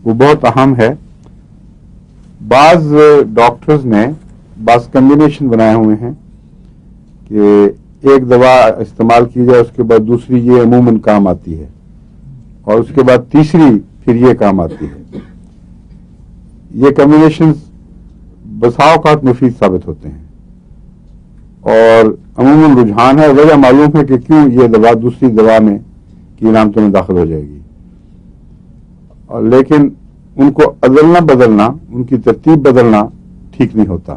وہ بہت اہم ہے. بعض ڈاکٹرز نے بعض کمبینیشن بنائے ہوئے ہیں کہ ایک دوا استعمال کی جائے اس کے بعد دوسری یہ عموماً کام آتی ہے اور اس کے بعد تیسری پھر یہ کام آتی ہے. یہ کمبینیشن بسا اوقات مفید ثابت ہوتے ہیں اور عموماً رجحان ہے. وجہ معلوم ہے کہ کیوں یہ دوا دوسری دوا میں کی علامتوں میں داخل ہو جائے گی. اور لیکن ان کو عدلنا بدلنا، ان کی ترتیب بدلنا ٹھیک نہیں ہوتا،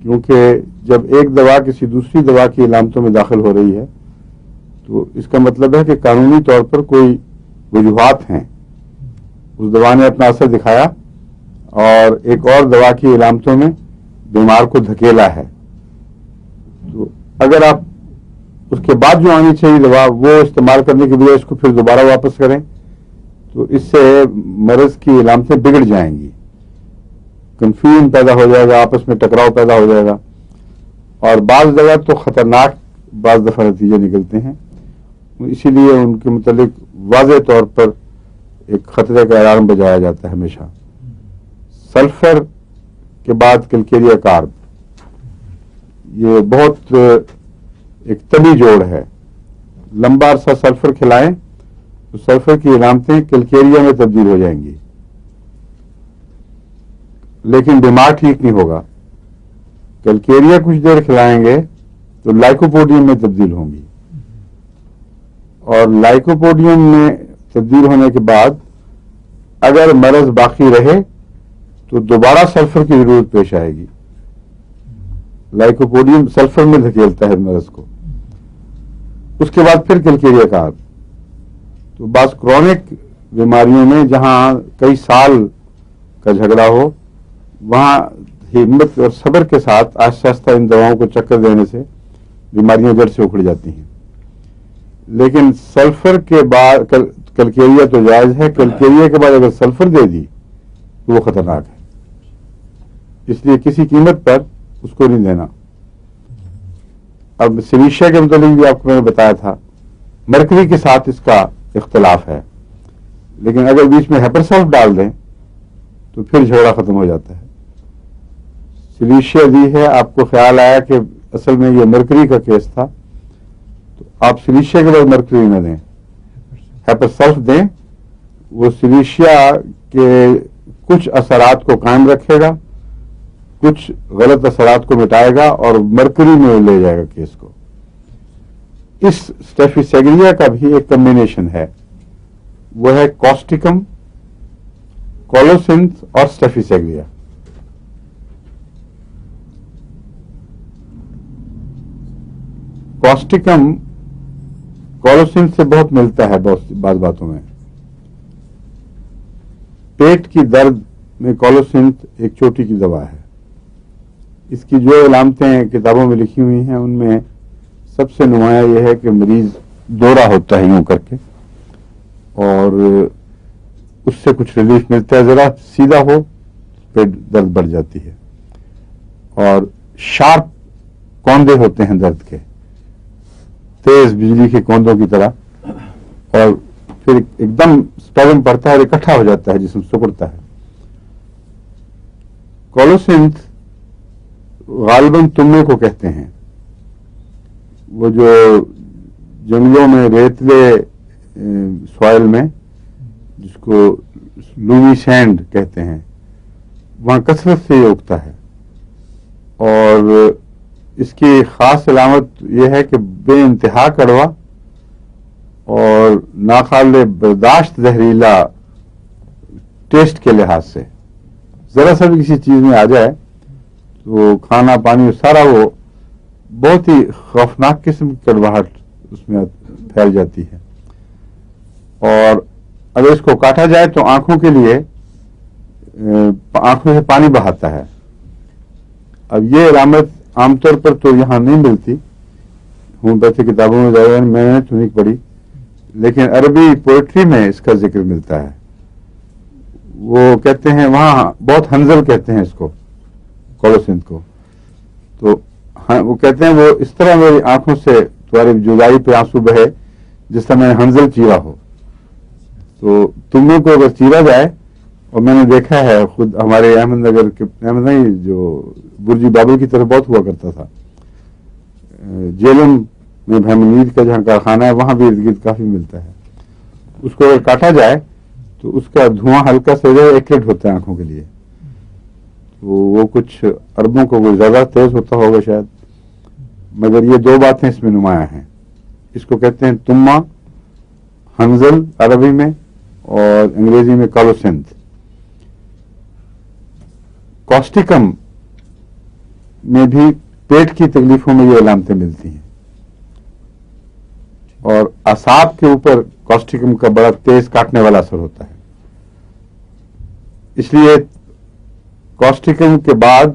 کیونکہ جب ایک دوا کسی دوسری دوا کی علامتوں میں داخل ہو رہی ہے تو اس کا مطلب ہے کہ قانونی طور پر کوئی وجوہات ہیں. اس دوا نے اپنا اثر دکھایا اور ایک اور دوا کی علامتوں میں بیمار کو دھکیلا ہے. تو اگر آپ اس کے بعد جو آنی چاہیے دوا وہ استعمال کرنے کے بجائے اس کو پھر دوبارہ واپس کریں تو اس سے مرض کی علامتیں بگڑ جائیں گی، کنفیوژن پیدا ہو جائے گا، آپس میں ٹکراؤ پیدا ہو جائے گا اور بعض جگہ تو خطرناک بعض دفعہ نتیجے نکلتے ہیں. اسی لیے ان کے متعلق واضح طور پر ایک خطرے کا الارم بجایا جاتا ہے ہمیشہ. سلفر کے بعد کیلکیریا کارب، یہ بہت ایک طبی جوڑ ہے. لمبا عرصہ سلفر کھلائیں تو سلفر کی علامتیں کیلکیریا میں تبدیل ہو جائیں گی، لیکن بیمار ٹھیک نہیں ہوگا. کیلکیریا کچھ دیر کھلائیں گے تو لائکوپوڈیم میں تبدیل ہوں گی اور لائکوپوڈیم میں تبدیل ہونے کے بعد اگر مرض باقی رہے تو دوبارہ سلفر کی ضرورت پیش آئے گی. لائکوپوڈیم سلفر میں دھکیلتا ہے مرض کو. اس کے بعد پھر کیلکیریا کارب. تو بعض کرونک بیماریوں میں جہاں کئی سال کا جھگڑا ہو وہاں ہمت اور صبر کے ساتھ آہستہ آہستہ ان دواؤں کو چکر دینے سے بیماریاں جڑ سے اکھڑ جاتی ہیں. لیکن سلفر کے بعد کیلکیریا تو جائز ہے، کیلکیریا کے بعد اگر سلفر دے دی تو وہ خطرناک ہے. اس لیے کسی قیمت پر اس کو نہیں دینا. اب سلیشیا کے متعلق بھی آپ کو میں نے بتایا تھا، مرکری کے ساتھ اس کا اختلاف ہے، لیکن اگر بیچ میں ہیپرسلف ڈال دیں تو پھر جھگڑا ختم ہو جاتا ہے. سلیشیا دی ہے، آپ کو خیال آیا کہ اصل میں یہ مرکری کا کیس تھا تو آپ سلیشیا کے بعد مرکری نہ دیں، ہیپرسلف دیں. وہ سلیشیا کے کچھ اثرات کو قائم رکھے گا، کچھ غلط اثرات کو مٹائے گا اور مرکری میں لے جائے گا کیس کو. اس اسٹیفیسیگریا کا بھی ایک کمبینیشن ہے، وہ ہے کاسٹیکم، کولوسنتھ اور اسٹیفیسیگریا. کاسٹیکم کولوسنتھ سے بہت ملتا ہے بعض باتوں میں. پیٹ کی درد میں کولوسنتھ ایک چوٹی کی دوا ہے. اس کی جو علامتیں کتابوں میں لکھی ہوئی ہیں ان میں سب سے نمایاں یہ ہے کہ مریض دورہ ہوتا ہے یوں کر کے اور اس سے کچھ ریلیف ملتا ہے. ذرا سیدھا ہو پیٹ درد بڑھ جاتی ہے اور شارپ کوندے ہوتے ہیں درد کے، تیز بجلی کے کوندوں کی طرح، اور پھر ایک دم اسپیزم پڑتا ہے اور اکٹھا ہو جاتا ہے، جسم سکڑتا ہے. کولوسنتھ غالباً تمے کو کہتے ہیں. وہ جو جنگلوں میں ریتلے سوائل میں جس کو لومی سینڈ کہتے ہیں وہاں کثرت سے یہ اگتا ہے اور اس کی خاص علامت یہ ہے کہ بے انتہا کڑوا اور ناقابل برداشت زہریلا ٹیسٹ کے لحاظ سے. ذرا سا بھی کسی چیز میں آ جائے تو کھانا پانی سارا وہ بہت ہی خوفناک قسم کی کڑواہٹ اس میں پھیل جاتی ہے اور اگر اس کو کاٹا جائے تو آنکھوں کے لیے آنکھوں سے پانی بہاتا ہے. اب یہ علامت عام طور پر تو یہاں نہیں ملتی، ہومیوپیتھی کتابوں میں زیادہ میں نے تو نہیں پڑھی، لیکن عربی پوئٹری میں اس کا ذکر ملتا ہے. وہ کہتے ہیں وہاں بہت ہنزل کہتے ہیں اس کو، کولوسنتھ کو. تو وہ کہتے ہیں وہ اس طرح میری آنکھوں سے تمہاری جدائی پہ آنسو بہے جس طرح میں نے ہنزل چیرا ہو. تو تمے کو اگر چیرا جائے، اور میں نے دیکھا ہے خود ہمارے احمد نگر کے، احمد نہیں جو برجی بابل کی طرف بہت ہوا کرتا تھا، جیلم میں بھیمنید کا جہاں کارخانہ ہے وہاں بھی ارد گرد کافی ملتا ہے. اس کو اگر کاٹا جائے تو اس کا دھواں ہلکا سے ایکلیٹ ہوتا ہے آنکھوں کے لیے، تو وہ کچھ اربوں کو وہ زیادہ تیز ہوتا ہوگا شاید، مگر یہ دو باتیں اس میں نمایاں ہیں. اس کو کہتے ہیں تما، ہنزل عربی میں، اور انگریزی میں کالوسینتھ. کاسٹیکم میں بھی پیٹ کی تکلیفوں میں یہ علامتیں ملتی ہیں، اور اعصاب کے اوپر کاسٹیکم کا بڑا تیز کاٹنے والا اثر ہوتا ہے. اس لیے کاسٹیکم کے بعد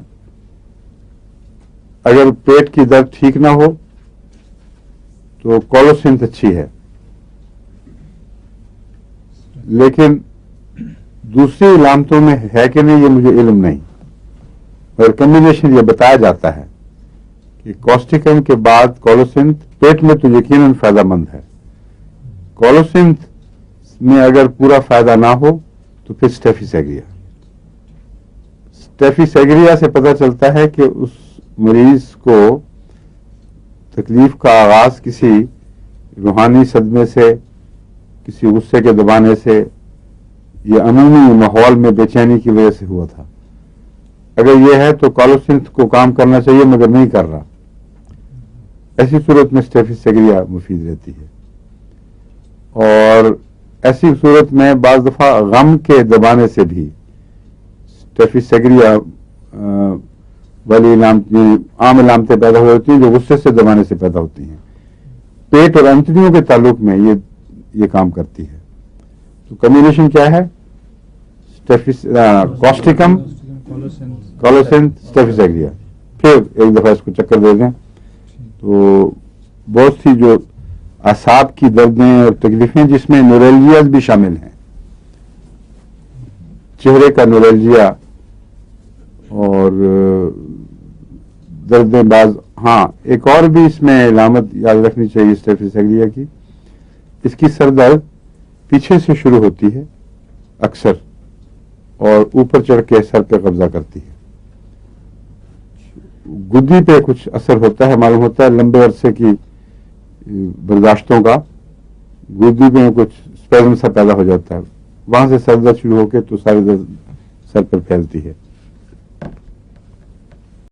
اگر پیٹ کی درد ٹھیک نہ ہو تو کالوسینتھ اچھی ہے. لیکن دوسری علامتوں میں ہے کہ نہیں یہ مجھے علم نہیں، اور کمبینیشن یہ بتایا جاتا ہے کہ کاسٹیکم کے بعد کالوسینتھ پیٹ میں تو یقیناً فائدہ مند ہے. کالوسینتھ میں اگر پورا فائدہ نہ ہو تو پھر اسٹیفی سیگریا. اسٹیفی سیگریا سے پتہ چلتا ہے کہ اس مریض کو تکلیف کا آغاز کسی روحانی صدمے سے، کسی غصے کے دبانے سے، یا عمومی ماحول میں بے چینی کی وجہ سے ہوا تھا. اگر یہ ہے تو کالوسینتھ کو کام کرنا چاہیے مگر نہیں کر رہا، ایسی صورت میں اسٹیفی سیگریا مفید رہتی ہے. اور ایسی صورت میں بعض دفعہ غم کے دبانے سے بھی اسٹیفی سیگریا والی عام علامتیں پیدا ہو جاتی ہیں جو غصے سے دبانے سے پیدا ہوتی ہیں. پیٹ اور انتڑیوں کے تعلق میں یہ کام کرتی ہے. تو کمبینیشن کیا ہے؟ کاسٹیکم، کالوسینتھ، اسٹیفی سیگریا. پھر ایک دفعہ اس کو چکر دے دیں تو بہت سی جو اعصاب کی دردیں اور تکلیفیں جس میں نورلجیاز بھی شامل ہیں، چہرے کا نورلجیا اور دردیں بعض. ہاں ایک اور بھی اس میں علامت یاد رکھنی چاہیے اسٹیفی سیگریا کی، اس کی سر درد پیچھے سے شروع ہوتی ہے اکثر اور اوپر چڑھ کے سر پہ قبضہ کرتی ہے. گدی پہ کچھ اثر ہوتا ہے، معلوم ہوتا ہے لمبے عرصے کی برداشتوں کا، گدی میں کچھ اسپیزم سا پیدا ہو جاتا ہے، وہاں سے سر درد شروع ہو کے تو ساری درد سر پر پھیلتی ہے.